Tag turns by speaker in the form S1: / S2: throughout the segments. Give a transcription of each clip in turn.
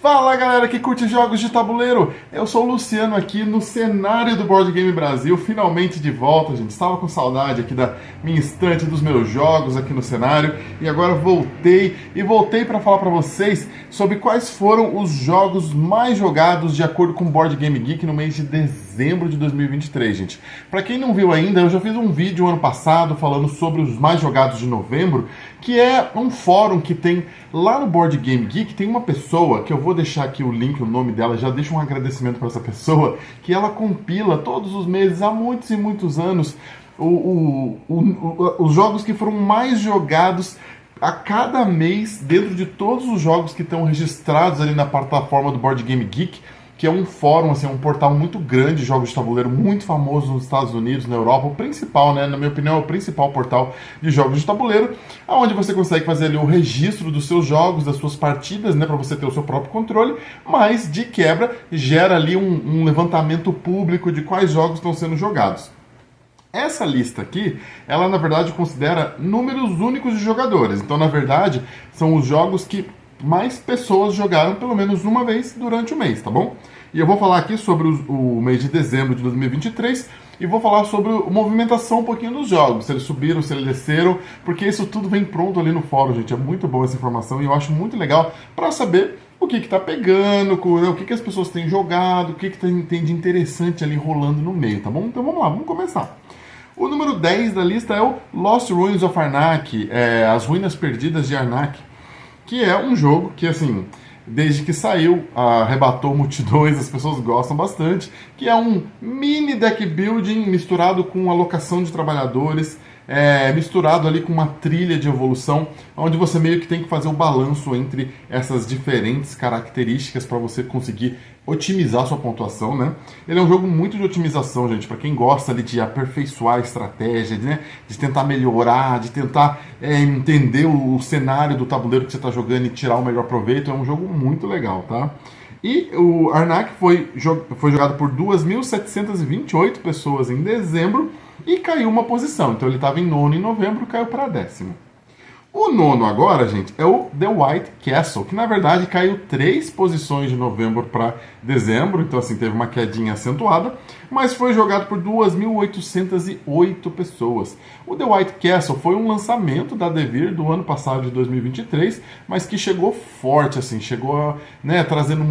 S1: Fala galera que curte jogos de tabuleiro, eu sou o Luciano aqui no cenário do Board Game Brasil, finalmente de volta, gente. Estava com saudade aqui da minha estante dos meus jogos aqui no cenário e agora voltei para falar para vocês sobre quais foram os jogos mais jogados de acordo com o Board Game Geek no mês de dezembro de 2023, gente. Para quem não viu ainda, eu já fiz um vídeo ano passado falando sobre os mais jogados de novembro, que é um fórum que tem lá no Board Game Geek. Tem uma pessoa que eu vou deixar aqui o link, o nome dela, já deixo um agradecimento para essa pessoa, que ela compila todos os meses, há muitos e muitos anos, os jogos que foram mais jogados a cada mês dentro de todos os jogos que estão registrados ali na plataforma do Board Game Geek, que é um fórum, assim, um portal muito grande de jogos de tabuleiro, muito famoso nos Estados Unidos, na Europa, o principal, né, na minha opinião, é o principal portal de jogos de tabuleiro, onde você consegue fazer ali o registro dos seus jogos, das suas partidas, né, para você ter o seu próprio controle, mas, de quebra, gera ali um levantamento público de quais jogos estão sendo jogados. Essa lista aqui, ela na verdade considera números únicos de jogadores, então na verdade são os jogos que mais pessoas jogaram pelo menos uma vez durante o mês, tá bom? E eu vou falar aqui sobre o mês de dezembro de 2023 e vou falar sobre a movimentação um pouquinho dos jogos, se eles subiram, se eles desceram, porque isso tudo vem pronto ali no fórum, gente. É muito boa essa informação e eu acho muito legal para saber o que está pegando, o que as pessoas têm jogado, o que tem de interessante ali rolando no meio, tá bom? Então vamos lá, vamos começar. O número 10 da lista é o Lost Ruins of Arnak, As Ruínas Perdidas de Arnak, que é um jogo que, assim, desde que saiu, arrebatou multidões, as pessoas gostam bastante, que é um mini deck building misturado com alocação de trabalhadores, misturado ali com uma trilha de evolução, onde você meio que tem que fazer o balanço entre essas diferentes características para você conseguir otimizar sua pontuação, né? Ele é um jogo muito de otimização, gente, para quem gosta ali de aperfeiçoar a estratégia, né? De tentar melhorar, de tentar entender o cenário do tabuleiro que você está jogando e tirar o melhor proveito. É um jogo muito legal, tá? E o Arnak foi jogado por 2.728 pessoas em dezembro e caiu uma posição. Então ele estava em nono em novembro, caiu para décimo. O nono agora, gente, é o The White Castle, que na verdade caiu 3 posições de novembro para dezembro, então assim, teve uma quedinha acentuada, mas foi jogado por 2.808 pessoas. O The White Castle foi um lançamento da Devir do ano passado, de 2023, mas que chegou forte, assim, chegou, né, trazendo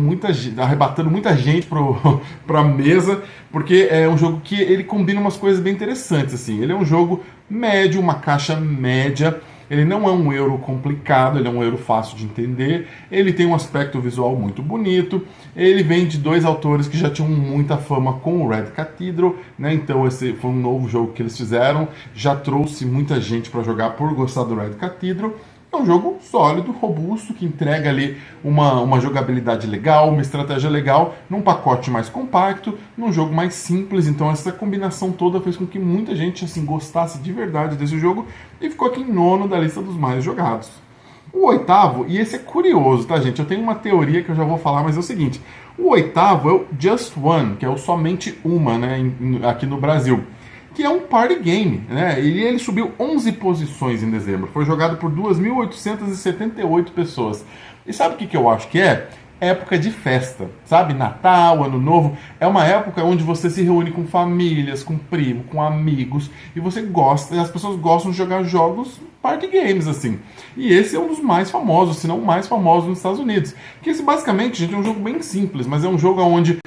S1: arrebatando muita gente para a mesa, porque é um jogo que ele combina umas coisas bem interessantes, assim. Ele é um jogo médio, uma caixa média. Ele não é um euro complicado, ele é um euro fácil de entender, ele tem um aspecto visual muito bonito, ele vem de 2 autores que já tinham muita fama com o Red Cathedral, né? Então esse foi um novo jogo que eles fizeram, já trouxe muita gente para jogar por gostar do Red Cathedral. É um jogo sólido, robusto, que entrega ali uma jogabilidade legal, uma estratégia legal, num pacote mais compacto, num jogo mais simples. Então essa combinação toda fez com que muita gente assim, gostasse de verdade desse jogo e ficou aqui em nono da lista dos mais jogados. O oitavo, e esse é curioso, tá, gente? Eu tenho uma teoria que eu já vou falar, mas é o seguinte. O oitavo é o Just One, que é o Somente Uma, né, aqui no Brasil, que é um party game, né? E ele subiu 11 posições em dezembro. Foi jogado por 2.878 pessoas. E sabe o que eu acho que é? Época de festa, sabe? Natal, Ano Novo. É uma época onde você se reúne com famílias, com primos, com amigos. E você gosta, e as pessoas gostam de jogar jogos party games, assim. E esse é um dos mais famosos, se não o mais famoso nos Estados Unidos. Que esse basicamente, gente, é um jogo bem simples, mas é um jogo onde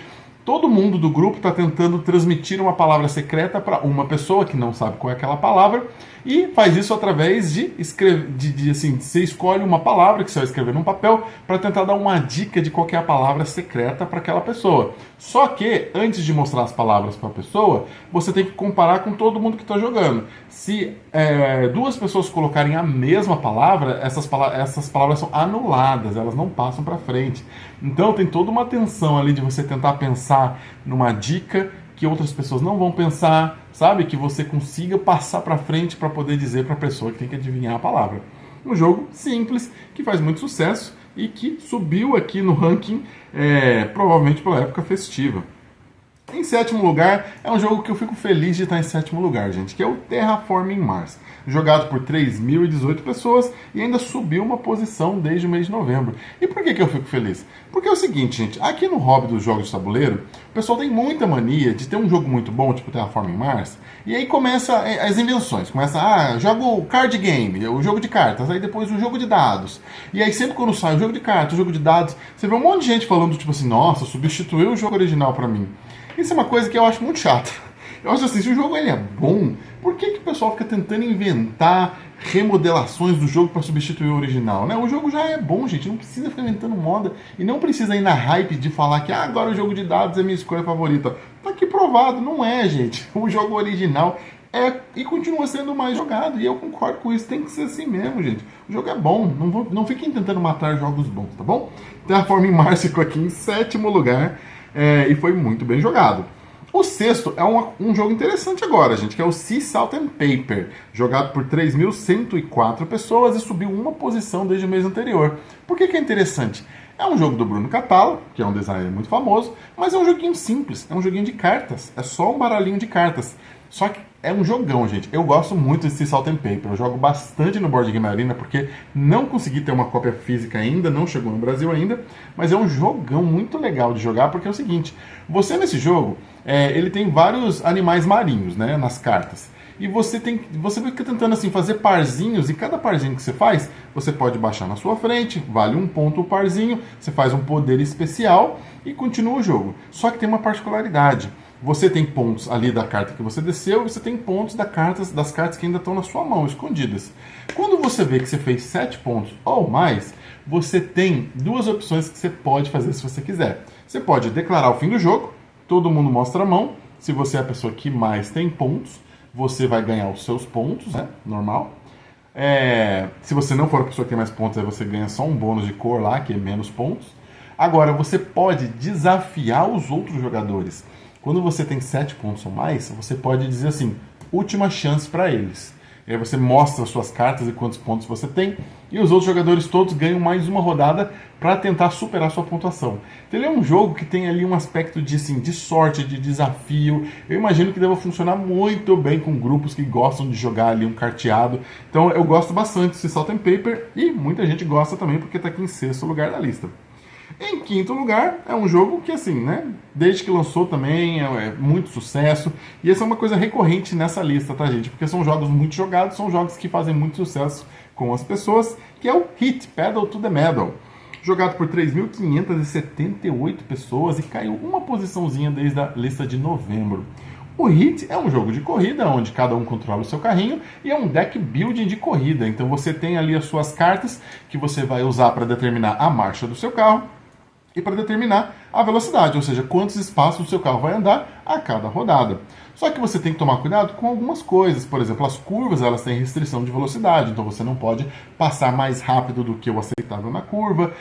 S1: todo mundo do grupo está tentando transmitir uma palavra secreta para uma pessoa que não sabe qual é aquela palavra e faz isso através de escrever, assim, você escolhe uma palavra que você vai escrever num papel para tentar dar uma dica de qual é a palavra secreta para aquela pessoa. Só que, antes de mostrar as palavras para a pessoa, você tem que comparar com todo mundo que está jogando. Se 2 pessoas colocarem a mesma palavra, essas palavras são anuladas, elas não passam para frente. Então tem toda uma tensão ali de você tentar pensar numa dica que outras pessoas não vão pensar, sabe? Que você consiga passar para frente para poder dizer para a pessoa que tem que adivinhar a palavra. Um jogo simples, que faz muito sucesso e que subiu aqui no ranking, provavelmente pela época festiva. Em sétimo lugar, é um jogo que eu fico feliz de estar em sétimo lugar, gente, que é o Terraforming Mars. Jogado por 3.018 pessoas e ainda subiu uma posição desde o mês de novembro. E por que eu fico feliz? Porque é o seguinte, gente, aqui no hobby dos jogos de tabuleiro, o pessoal tem muita mania de ter um jogo muito bom, tipo Terraforming Mars, e aí começa as invenções. Começa, joga o card game, o jogo de cartas, aí depois o jogo de dados. E aí sempre quando sai o jogo de cartas, o jogo de dados, você vê um monte de gente falando, tipo assim, nossa, substituiu o jogo original pra mim. Isso é uma coisa que eu acho muito chata. Eu acho assim, se o jogo ele é bom, por que o pessoal fica tentando inventar remodelações do jogo para substituir o original, né? O jogo já é bom, gente, não precisa ficar inventando moda e não precisa ir na hype de falar que agora o jogo de dados é minha escolha favorita. Tá aqui provado, não é, gente. O jogo original é e continua sendo mais jogado, e eu concordo com isso, tem que ser assim mesmo, gente. O jogo é bom, não fiquem tentando matar jogos bons, tá bom? Terraforming Mars ficou aqui em sétimo lugar e foi muito bem jogado. O sexto é um jogo interessante agora, gente, que é o Sea Salt and Paper, jogado por 3.104 pessoas e subiu uma posição desde o mês anterior. Por que é interessante? É um jogo do Bruno Catala, que é um designer muito famoso, mas é um joguinho simples, é um joguinho de cartas, é só um baralhinho de cartas. Só que é um jogão, gente. Eu gosto muito de Sea Salt and Paper. Eu jogo bastante no Board Game Arena porque não consegui ter uma cópia física ainda, não chegou no Brasil ainda, mas é um jogão muito legal de jogar porque é o seguinte, você nesse jogo, ele tem vários animais marinhos, né, nas cartas. E você fica tentando assim fazer parzinhos, e cada parzinho que você faz, você pode baixar na sua frente, vale um ponto o parzinho, você faz um poder especial e continua o jogo. Só que tem uma particularidade. Você tem pontos ali da carta que você desceu, e você tem pontos das cartas que ainda estão na sua mão, escondidas. Quando você vê que você fez 7 pontos ou mais, você tem duas opções que você pode fazer se você quiser. Você pode declarar o fim do jogo, todo mundo mostra a mão, se você é a pessoa que mais tem pontos, você vai ganhar os seus pontos, né? Normal. Se você não for a pessoa que tem mais pontos, aí você ganha só um bônus de cor lá, que é menos pontos. Agora, você pode desafiar os outros jogadores. Quando você tem 7 pontos ou mais, você pode dizer assim, última chance para eles. E aí você mostra as suas cartas e quantos pontos você tem, e os outros jogadores todos ganham mais uma rodada para tentar superar a sua pontuação. Então ele é um jogo que tem ali um aspecto de sorte, de desafio. Eu imagino que deva funcionar muito bem com grupos que gostam de jogar ali um carteado. Então eu gosto bastante desse Salt and Paper, e muita gente gosta também porque está aqui em sexto lugar da lista. Em quinto lugar, é um jogo que, assim, né, desde que lançou também é muito sucesso. E essa é uma coisa recorrente nessa lista, tá, gente? Porque são jogos muito jogados, são jogos que fazem muito sucesso com as pessoas, que é o Hit, Pedal to the Metal. Jogado por 3.578 pessoas e caiu uma posiçãozinha desde a lista de novembro. O Hit é um jogo de corrida, onde cada um controla o seu carrinho, e é um deck building de corrida. Então você tem ali as suas cartas que você vai usar para determinar a marcha do seu carro e para determinar a velocidade, ou seja, quantos espaços o seu carro vai andar a cada rodada. Só que você tem que tomar cuidado com algumas coisas. Por exemplo, as curvas, elas têm restrição de velocidade, então você não pode passar mais rápido do que o aceitável na curva,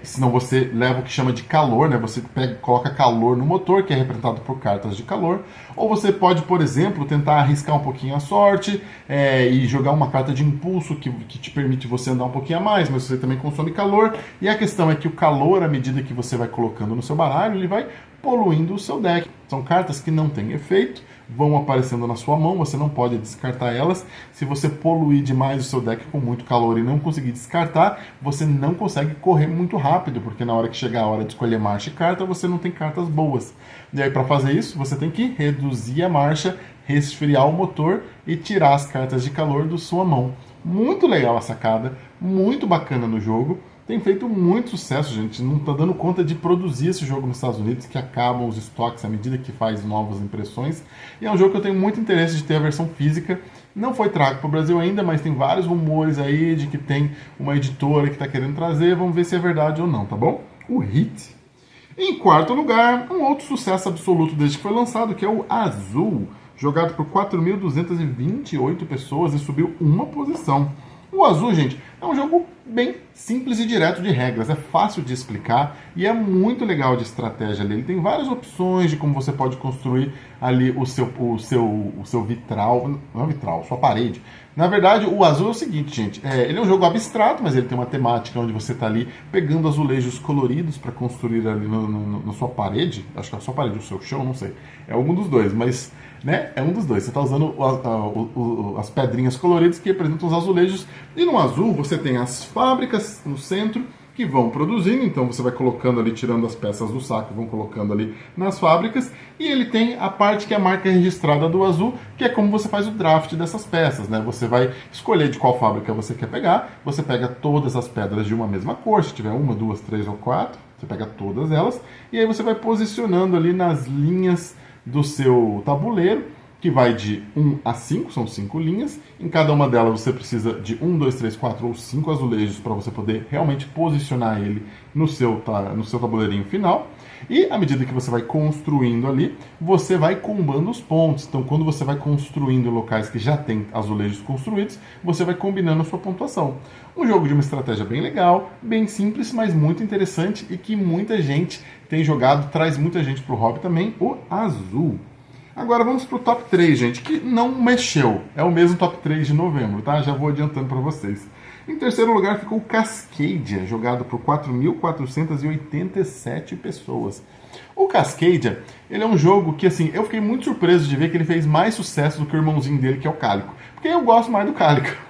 S1: senão você leva o que chama de calor, né? Você coloca calor no motor, que é representado por cartas de calor. Ou você pode, por exemplo, tentar arriscar um pouquinho a sorte e jogar uma carta de impulso que te permite você andar um pouquinho a mais, mas você também consome calor. E a questão é que o calor, à medida que você vai colocando no seu baralho, ele vai poluindo o seu deck. São cartas que não têm efeito, vão aparecendo na sua mão, você não pode descartar elas. Se você poluir demais o seu deck com muito calor e não conseguir descartar, você não consegue correr muito rápido, porque na hora que chegar a hora de escolher marcha e carta, você não tem cartas boas. E aí, para fazer isso, você tem que reduzir a marcha, resfriar o motor e tirar as cartas de calor da sua mão. Muito legal a sacada, muito bacana no jogo. Tem feito muito sucesso, gente. Não está dando conta de produzir esse jogo nos Estados Unidos, que acabam os estoques à medida que faz novas impressões. E é um jogo que eu tenho muito interesse de ter a versão física. Não foi trago para o Brasil ainda, mas tem vários rumores aí de que tem uma editora que está querendo trazer. Vamos ver se é verdade ou não, tá bom? O Hit. Em quarto lugar, um outro sucesso absoluto desde que foi lançado, que é o Azul, jogado por 4.228 pessoas e subiu uma posição. O Azul, gente, é um jogo bem simples e direto de regras, é fácil de explicar e é muito legal de estratégia ali. Ele tem várias opções de como você pode construir ali o seu vitral, não é vitral, sua parede. Na verdade, o Azul é o seguinte, gente, ele é um jogo abstrato, mas ele tem uma temática onde você está ali pegando azulejos coloridos para construir ali na sua parede, acho que é a sua parede, o seu chão, não sei, é algum dos dois, mas né, é um dos dois. Você está usando as pedrinhas coloridas que representam os azulejos, e no azul você tem as fábricas no centro, que vão produzindo, então você vai colocando ali, tirando as peças do saco, vão colocando ali nas fábricas, e ele tem a parte que é a marca registrada do azul, que é como você faz o draft dessas peças, né? Você vai escolher de qual fábrica você quer pegar, você pega todas as pedras de uma mesma cor, se tiver uma, duas, três ou quatro, você pega todas elas, e aí você vai posicionando ali nas linhas do seu tabuleiro, que vai de 1 a 5, são 5 linhas. Em cada uma delas você precisa de 1, 2, 3, 4 ou 5 azulejos para você poder realmente posicionar ele no seu tabuleirinho final. E à medida que você vai construindo ali, você vai combando os pontos. Então, quando você vai construindo locais que já tem azulejos construídos, você vai combinando a sua pontuação. Um jogo de uma estratégia bem legal, bem simples, mas muito interessante e que muita gente tem jogado, traz muita gente para o hobby também, o Azul. Agora vamos para o top 3, gente, que não mexeu. É o mesmo top 3 de novembro, tá? Já vou adiantando para vocês. Em terceiro lugar ficou o Cascadia, jogado por 4.487 pessoas. O Cascadia, ele é um jogo que, assim, eu fiquei muito surpreso de ver que ele fez mais sucesso do que o irmãozinho dele, que é o Cálico. Porque eu gosto mais do Cálico.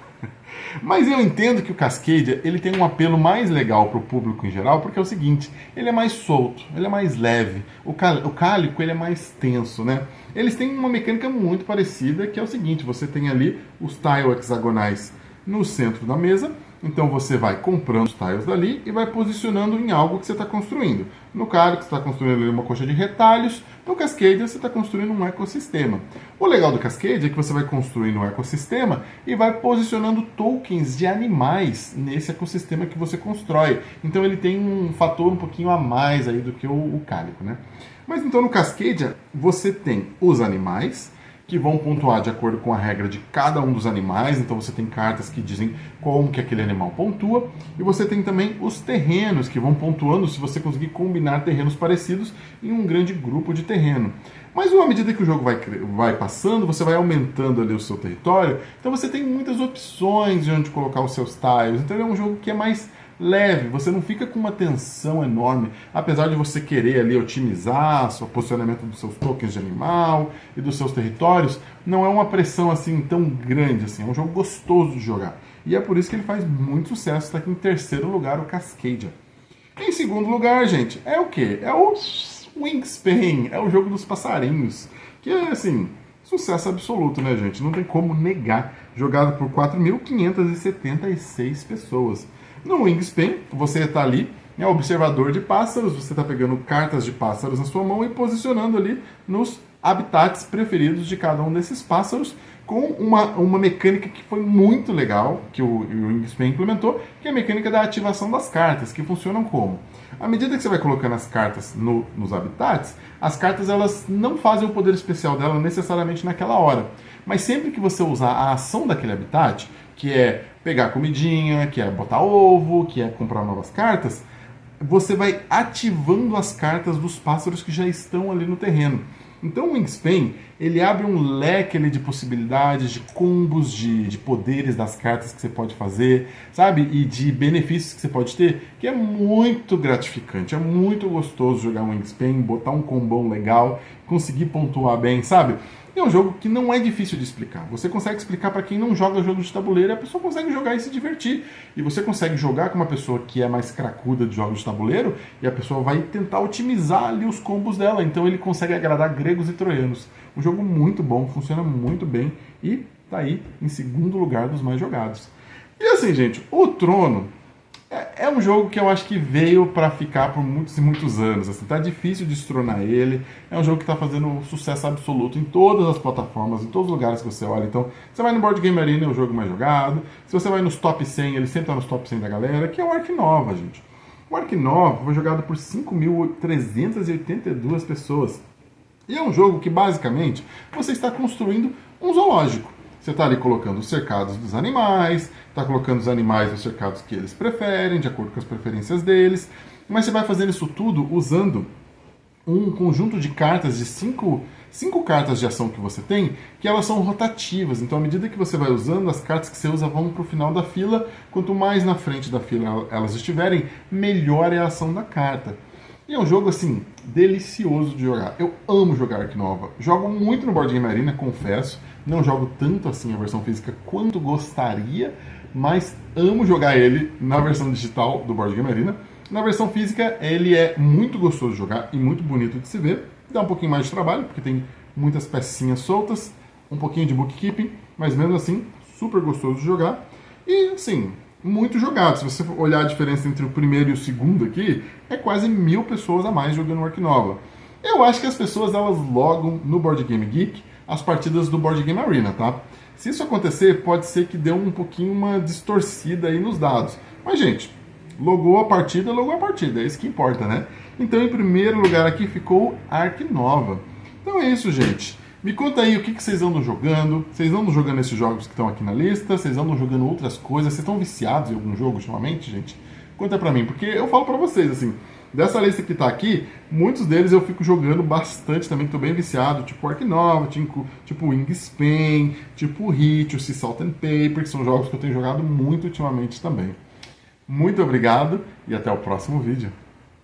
S1: Mas eu entendo que o Cascadia ele tem um apelo mais legal para o público em geral, porque é o seguinte, ele é mais solto, ele é mais leve. O Cálico ele é mais tenso, né? Eles têm uma mecânica muito parecida, que é o seguinte, você tem ali os tiles hexagonais no centro da mesa, então você vai comprando os tiles dali e vai posicionando em algo que você está construindo. No Cálico você está construindo ali uma coxa de retalhos, no Cascadia você está construindo um ecossistema. O legal do Cascadia é que você vai construindo um ecossistema e vai posicionando tokens de animais nesse ecossistema que você constrói. Então ele tem um fator um pouquinho a mais aí do que o Cálico, né? Mas então no Cascadia você tem os animais, que vão pontuar de acordo com a regra de cada um dos animais, então você tem cartas que dizem como que aquele animal pontua, e você tem também os terrenos, que vão pontuando se você conseguir combinar terrenos parecidos em um grande grupo de terreno. Mas à medida que o jogo vai passando, você vai aumentando ali o seu território, então você tem muitas opções de onde colocar os seus tiles, então é um jogo que é mais leve, você não fica com uma tensão enorme, apesar de você querer ali otimizar o posicionamento dos seus tokens de animal e dos seus territórios, não é uma pressão assim tão grande assim, é um jogo gostoso de jogar. E é por isso que ele faz muito sucesso, está aqui em terceiro lugar o Cascadia. Em segundo lugar, gente, é o quê? É o Wingspan, é o jogo dos passarinhos, que é assim, sucesso absoluto, né, gente? Não tem como negar, jogado por 4.576 pessoas. No Wingspan, você está ali, é observador de pássaros, você está pegando cartas de pássaros na sua mão e posicionando ali nos habitats preferidos de cada um desses pássaros, com uma mecânica que foi muito legal, que o Wingspan implementou, que é a mecânica da ativação das cartas, que funcionam como? À medida que você vai colocando as cartas nos habitats, as cartas elas não fazem o poder especial dela necessariamente naquela hora, mas sempre que você usar a ação daquele habitat, que é pegar comidinha, que é botar ovo, que é comprar novas cartas, você vai ativando as cartas dos pássaros que já estão ali no terreno. Então o Wingspan, ele abre um leque ali de possibilidades, de combos, de poderes das cartas que você pode fazer, sabe? E de benefícios que você pode ter, que é muito gratificante, é muito gostoso jogar um Wingspan, botar um combão legal, conseguir pontuar bem, sabe? É um jogo que não é difícil de explicar. Você consegue explicar para quem não joga jogo de tabuleiro, e a pessoa consegue jogar e se divertir. E você consegue jogar com uma pessoa que é mais cracuda de jogos de tabuleiro, e a pessoa vai tentar otimizar ali os combos dela. Então ele consegue agradar gregos e troianos. Um jogo muito bom, funciona muito bem e tá aí em segundo lugar dos mais jogados. E assim, gente, o Trono é um jogo que eu acho que veio para ficar por muitos e muitos anos. Assim, tá difícil de destronar ele. É um jogo que está fazendo sucesso absoluto em todas as plataformas, em todos os lugares que você olha. Então, você vai no Board Game Arena, é o jogo mais jogado. Se você vai nos top 100, ele sempre está nos top 100 da galera, que é o Ark Nova, gente. O Ark Nova foi jogado por 5.382 pessoas. E é um jogo que, basicamente, você está construindo um zoológico. Você está ali colocando os cercados dos animais, está colocando os animais nos cercados que eles preferem, de acordo com as preferências deles, mas você vai fazendo isso tudo usando um conjunto de cartas de cinco cartas de ação que você tem, que elas são rotativas. Então, à medida que você vai usando, as cartas que você usa vão para o final da fila. Quanto mais na frente da fila elas estiverem, melhor é a ação da carta. E é um jogo, assim, delicioso de jogar. Eu amo jogar Ark Nova. Jogo muito no Board Game Arena, confesso. Não jogo tanto assim a versão física quanto gostaria, mas amo jogar ele na versão digital do Board Game Arena. Na versão física, ele é muito gostoso de jogar e muito bonito de se ver. Dá um pouquinho mais de trabalho, porque tem muitas pecinhas soltas, um pouquinho de bookkeeping, mas mesmo assim, super gostoso de jogar. E, assim, muito jogado. Se você olhar a diferença entre o primeiro e o segundo aqui, é quase 1000 pessoas a mais jogando Ark Nova. Eu acho que as pessoas, elas logam no Board Game Geek as partidas do Board Game Arena, tá? Se isso acontecer, pode ser que dê um pouquinho uma distorcida aí nos dados. Mas, gente, logou a partida, é isso que importa, né? Então, em primeiro lugar aqui ficou Ark Nova. Então é isso, gente. Me conta aí o que vocês andam jogando. Vocês andam jogando esses jogos que estão aqui na lista? Vocês andam jogando outras coisas? Vocês estão viciados em algum jogo ultimamente, gente? Conta pra mim, porque eu falo pra vocês, assim, dessa lista que tá aqui, muitos deles eu fico jogando bastante também, tô bem viciado, tipo Ark Nova, tipo Wingspan, tipo Hit, o Sea Salt and Paper, que são jogos que eu tenho jogado muito ultimamente também. Muito obrigado e até o próximo vídeo.